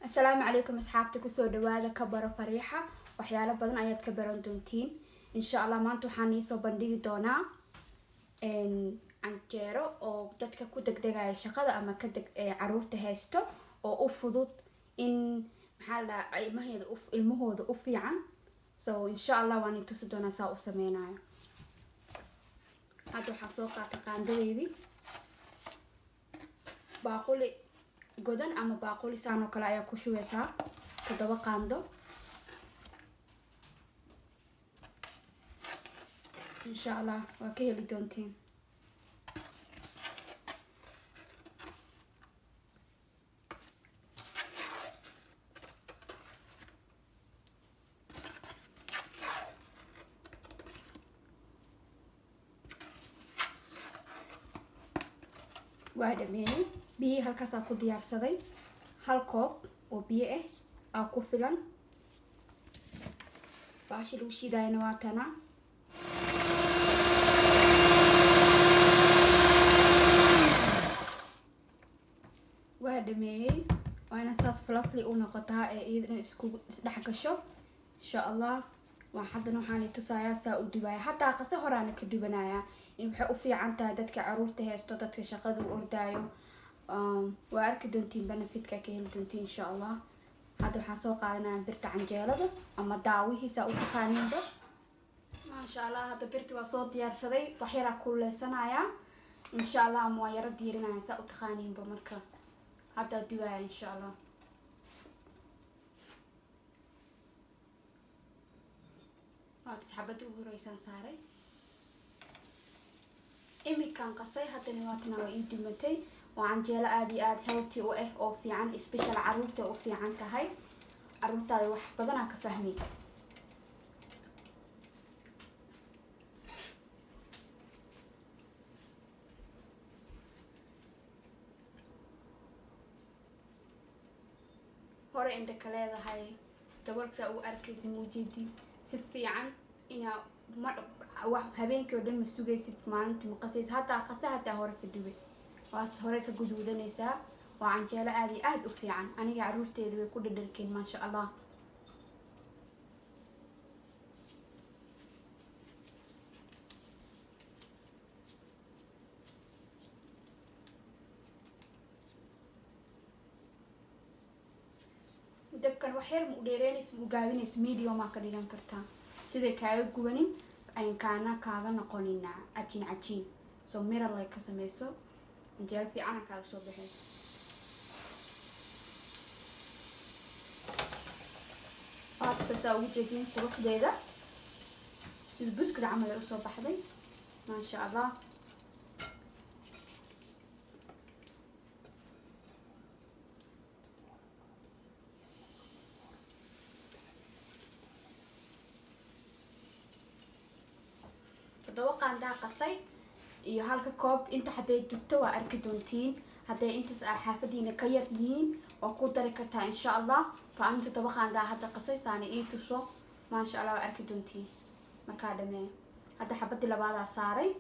السلام عليكم أصحابتي كسو دوادا كبر فريحة وحيالا بدن آيات كبرون دونتين إن شاء الله ما انتو حانيسو بنديق دونا عنجيرو أو دادك كودك دقايا شقادة أما كدك عرور تهيستو أو أفضوط إن محالا المهود أفي عن إن شاء الله واني توسي دونا ساو سمينايا هادو حاسوقا تقاندويدي باقولي godan ama baaquli saan oo kale ayaa ku shubeysaa 7 qaando insha Allah waa ka heli doontiin waa dhameeyay biyo halkaas ku diyaarsaday hal koob oo biyo ah ku filan baashi lagu shiidayna waa tana waa dhameeyay waana saas fluffy u noqotaa ee iyadana isku dhex gasho insha Allah waxaan waxaan tusayaa saa u dibaya hatta qasa horaana ka dibanaaya in waxa u fiican tahay dadka caruurta heesto dadka shaqada u ordaayo وأركي دونتين بنفيتك كهل دونتين إن شاء الله هذا حاسوق على برت عنجالة أما داوي هي سأقول تخانين ده ما شاء الله هذا برت وصوت ديار صدي وحيرة كل سنة يا إن شاء الله مويرة ديرنا سأقول تخانين بمركب هذا دواء إن شاء الله هذا سحبته ورئيسان ساري إمي كان قصي هذا نواتنا وإيدي متي وعنجيلة آدي healthy أو في عن special عروتة أو في عن كهاي عروتة واحد بدنا كفهمي هورا عندك هذا هاي تبارك أو أركز موجودي سفي عن إنها هبين كودن مسوجي سب معنت مقصيص هتا قصة هتا هورا في الدبي واس هورا كجودة نساء وعنجيلة آدي أوفي عن أنا عروتي ذي كل دركين ما شاء الله دبكن وحير مديرين مقابلين ميديو ما كديان كرتا سيدي كايو جوانين أين كانا كاغا نقولينا عجين سو مير الله كسميسو نجال في عنا كاغا سو بحيس تساوي جدين قروح ديدا البسكت عمل أصوب بحدي ما شاء الله توقع عندها قصي iyo halka koob inta xabay dugto waa arki doontiin haday intaas xaafadiina ka yar yihiin oo ku dari kartaa insha Allah faanta tabaqaanda hada qasaysaani ee tuso ma sha Allah waa arki doontiin marka dhamee hada xabadii labaad saaray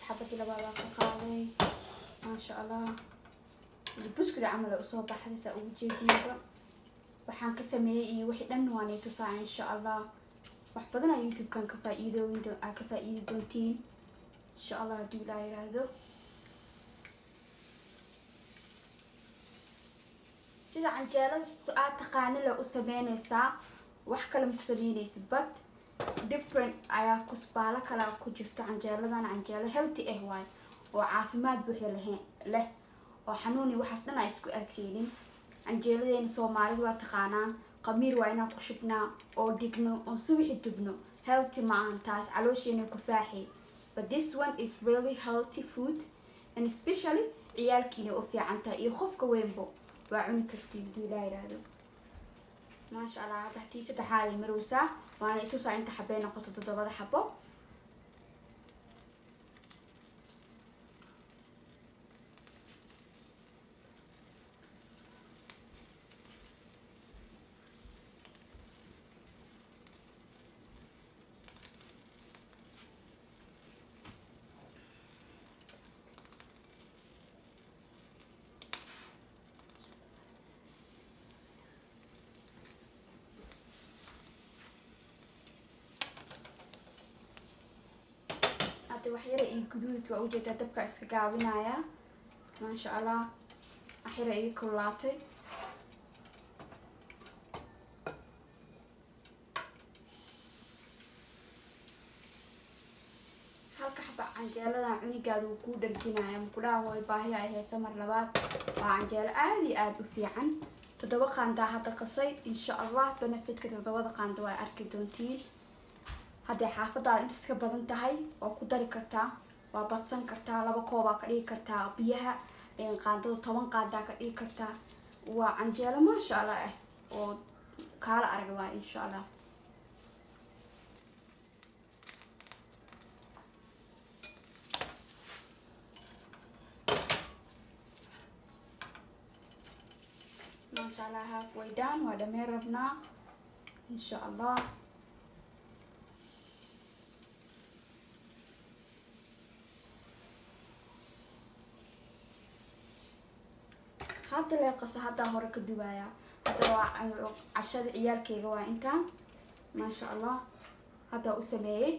حبتي لبعضها قاعدين ما شاء الله البسكوت عمل أصوب بحد سأقول جديدة وحن كسميه وحيد أنواني تصاع إن شاء الله وحبضنا يوتيوب كان كفائدة ويندو كفائدة دونتين إن شاء الله دو لا يرادو سيدا عن جالة سؤال تقاني لو أسمين الساعة وحكا لم كسمين يسبت different ayaa kusbaala kala ku jirto canjeeladan canjeelo healthy waay oo caafimaad buuxi leh oo xanuuni waxaas dhan ay isku arkeenin canjeeladeena Soomaalidu waa taqaanaan qamiir waa inaan ku shubnaa oo dhigno oo subaxi dubno healthy ma ahan taas caloosheena ku faaxi but this one is really healthy food and especially ciyaalkiina u fiican tahay iyo qofka weynbo waa cuni kartiin duu ilaa yiraahdo maasha allah hadda tii saddexaad ay maraysaa waana itusaa inta xabay noqoto 7 xabo waxyara ii guduud waa ujeedaa dabka iska gaabinaya maasha allah waxyara ii kulaatay halka xaba canjeelada cunigaadu ku dharginaya mukulaha way baahi ay hayso mar labaad waa canjeelo aad u fiican 7 qaanda hadda qasay insha allah benefitka 7 qaanda waa arki doontiin haddii xaafadaada inta iska badan tahay waa ku dari kartaa waa badsan kartaa 2 koob ka dhigi kartaa biyaha qaandada 10 qaanda ka dhigi kartaa waa canjeelo maasha allah oo kala arag waa insha allah maasha allah halfway done waa dhameen rabnaa insha allah hadda la qasa hadda hore ka dubaya hadda waa cashada ciyaalkeyga waa intaan maasha allah hadda u sameeyay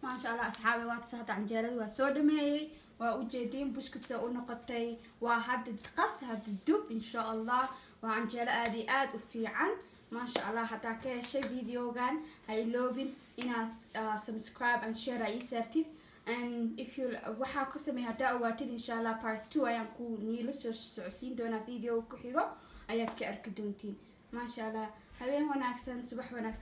maasha allah asxaabi waa hadda canjeelada waa soo dhameeyay waa u jeedin buskudsa u noqotay waa hadda qas hadda dub insha allah waa canjeelo aad u fiican maasha allah hadaa ka heshay videogan ha iloobin inaad subscribe and share ay saartid and if you waxaa ku sameey hadaa ogaatid insha allah part 2 ayaan ku niila soo socodsiin doonaa video ku xigo ayaad ka arki doontiin maasha allah habeen wanaagsan subax wanaagsan